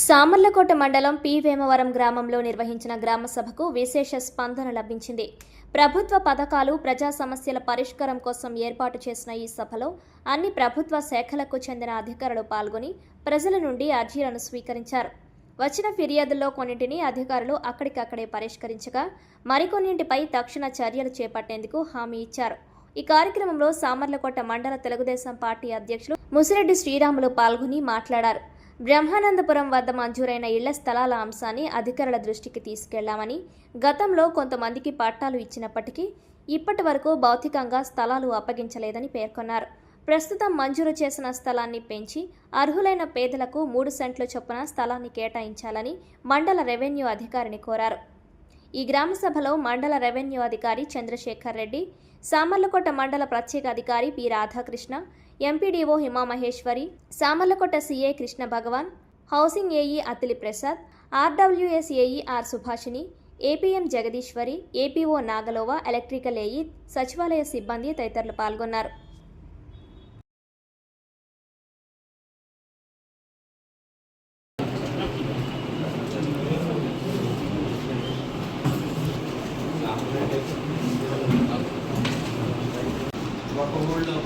సామర్లకోట మండలం పి వేమవరం గ్రామంలో నిర్వహించిన గ్రామ సభకు విశేష స్పందన లభించింది. ప్రభుత్వ పథకాలు, ప్రజా సమస్యల పరిష్కారం కోసం ఏర్పాటు చేసిన ఈ సభలో అన్ని ప్రభుత్వ శాఖలకు చెందిన అధికారులు పాల్గొని ప్రజల నుండి అర్జీలను స్వీకరించారు. వచ్చిన ఫిర్యాదుల్లో కొన్నింటిని అధికారులు అక్కడికక్కడే పరిష్కరించగా మరికొన్నింటిపై తక్షణ చర్యలు చేపట్టేందుకు హామీ ఇచ్చారు. ఈ కార్యక్రమంలో సామర్లకోట మండల తెలుగుదేశం పార్టీ అధ్యక్షులు ముసిరెడ్డి శ్రీరాములు పాల్గొని మాట్లాడారు. బ్రహ్మానందపురం వద్ద మంజూరైన ఇళ్ల స్థలాల అంశాన్ని అధికారుల దృష్టికి తీసుకెళ్లామని, గతంలో కొంతమందికి పట్టాలు ఇచ్చినప్పటికీ ఇప్పటి వరకు భౌతికంగా స్థలాలు అప్పగించలేదని పేర్కొన్నారు. ప్రస్తుతం మంజూరు చేసిన స్థలాన్ని పెంచి అర్హులైన పేదలకు 3 సెంట్ల చొప్పున స్థలాన్ని కేటాయించాలని మండల రెవెన్యూ అధికారిని కోరారు. ఈ గ్రామ సభలో మండల రెవెన్యూ అధికారి చంద్రశేఖర్ రెడ్డి, సామర్లకోట మండల ప్రత్యేక అధికారి P Radhakrishna, MPDO Hima Maheshwari, Samarlakota CA Krishna Bhagavan, housing AE Atili Prasad, RWS AE R Subhashini, APM Jagadeeswari, APO Nagalova, electrical AE, సచివాలయ సిబ్బంది తదితరులు పాల్గొన్నారు. ఒక ఊళ్ళో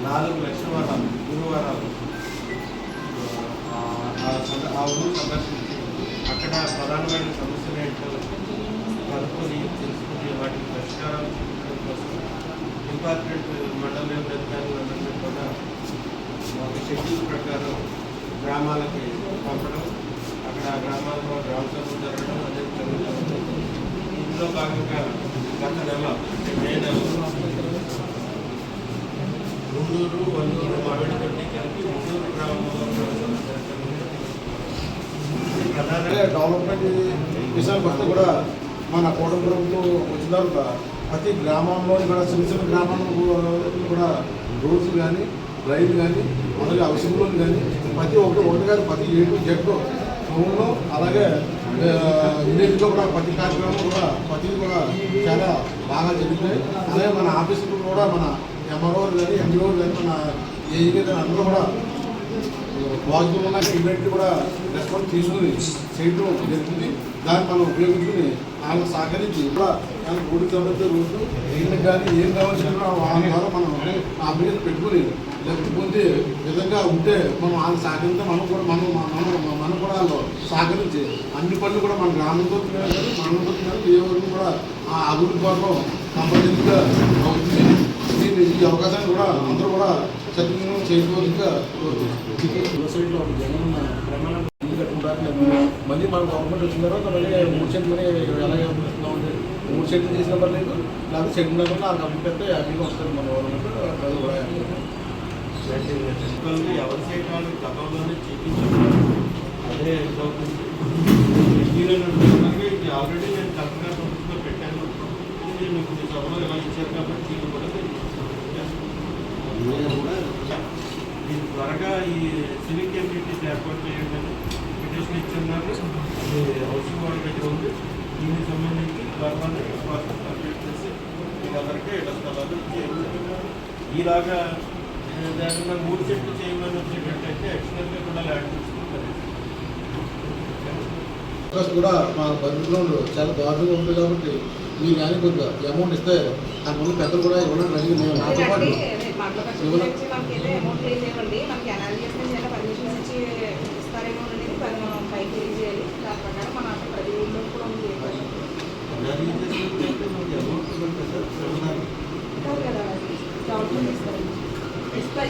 4 లక్షవారాలు గురువారాలు ఆ ఊరు సందర్శించి అక్కడ ప్రధానమైన సమస్యలు ఏంటో కనుక్కొని తెలుసుకుని వాటికి పరిష్కారాలు చూపించడం కోసం డిపార్ట్మెంట్ మండల లెవెల్ అధికారులందరినీ కూడా ఒక షెడ్యూల్ ప్రకారం గ్రామాలకి పంపడం, అక్కడ ఆ గ్రామాల్లో గ్రామ సభలు జరగడం అనేది జరుగుతుంది. ఇందులో భాగంగా గత నెల అంటే మే నెలలో గుంటూరు, వల్లూరు, మామిడిపల్లి కలిపి గుంటూరు గ్రామంలో ప్రధానంగా డెవలప్మెంట్ విషయానికి వస్తే కూడా మన కూటమి ప్రభుత్వం వచ్చిన తర్వాత ప్రతి గ్రామంలో కూడా చిన్న గ్రామాల్లో కూడా రోడ్స్ కానీ, రైలు కానీ, అలాగే హౌసింగ్ లోన్ కానీ ప్రతి ఒకటి కాదు ప్రతి A-to-Z ఫోన్లో, అలాగే విలేజ్లో కూడా ప్రతి కార్యక్రమం కూడా ప్రతిది కూడా చాలా బాగా జరుగుతాయి. అలాగే మన ఆఫీసులు కూడా మన ఎంఆర్ఓలు కానీ, ఎండిఓలు కానీ, మన ఏఈ కానీ అందరూ కూడా పాజిటివ్ ఉన్న ఈవెంట్లు కూడా రెస్పాన్స్ తీసుకుని చేయడం జరుగుతుంది. దాన్ని మనం ఉపయోగించుకుని వాళ్ళని సహకరించి కూడా రోడ్డు కాబట్టి రోడ్డు నీళ్ళకి కానీ ఏం కావాల్సిన వాళ్ళ ద్వారా మనం అభివృద్ధి పెట్టుకుని లేకపోతే విధంగా ఉంటే మనం వాళ్ళని సహకరిస్తే మనం కూడా మనం కూడా వాళ్ళు సహకరించి అన్ని పనులు కూడా మన గ్రామంతో మనతో ఏ వరకు కూడా ఆ అభివృద్ధి కోసం కంపల్సరీగా అవుతుంది. ఈ అవకాశాన్ని కూడా అందరూ కూడా సద్వినియోగం చేసుకోవాలిగా సొసైటీలో మళ్ళీ మన గవర్నమెంట్ వచ్చిన తర్వాత మళ్ళీ 3 సెంట్లు మనీ ఎలాగే ఉంది. 3 సెంట్లు చేసిన పర్లేదు, లేకపోతే సెంట్లు నెంబర్లో ఆ కంపెనీ పెడితే హ్యాపీగా వస్తుంది మన గవర్నమెంట్. ప్రజలు కూడా ఎవరి సైట్ వాళ్ళు గతంలోనే చూపించారు. అదే ఇది ఆల్రెడీ నేను కలెక్టర్ ప్రభుత్వంలో పెట్టాను. ఇది మీకు సభలో ఎలా ఇచ్చారు కాబట్టి ఇది కూడా ఇది త్వరగా ఈ సివిక్ కమ్యూనిటీస్ ఏర్పాటు చేయండి అని పిటిషన్ ఇచ్చున్నారు. అది హౌసింగ్ వాళ్ళ దగ్గర ఉంది. దీనికి సంబంధించి త్వరగానే కంప్లీట్ చేసి వీళ్ళందరికీ ఇళ్ల స్థలాలు చేయాలి. ఈలాగా దాంట్లో 3 సెంట్లు చేయమని వచ్చేటట్టయితే ఎక్స్టర్నల్గా కూడా ల్యాండ్ తీసుకుంటారు. కూడా మా బంధువులు చాలా దారుణంగా ఉంటుంది కాబట్టి మీరు కానీ కొద్దిగా అమౌంట్ ఇస్తే ఆ ముందు పెద్దలు కూడా ఇవ్వడం రెడీ. మేము నాతో పాటు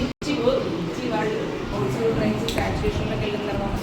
ఇచ్చి వాళ్ళు హౌస్ డ్రైన్స్ సాచురేషన్లోకి వెళ్ళిన తర్వాత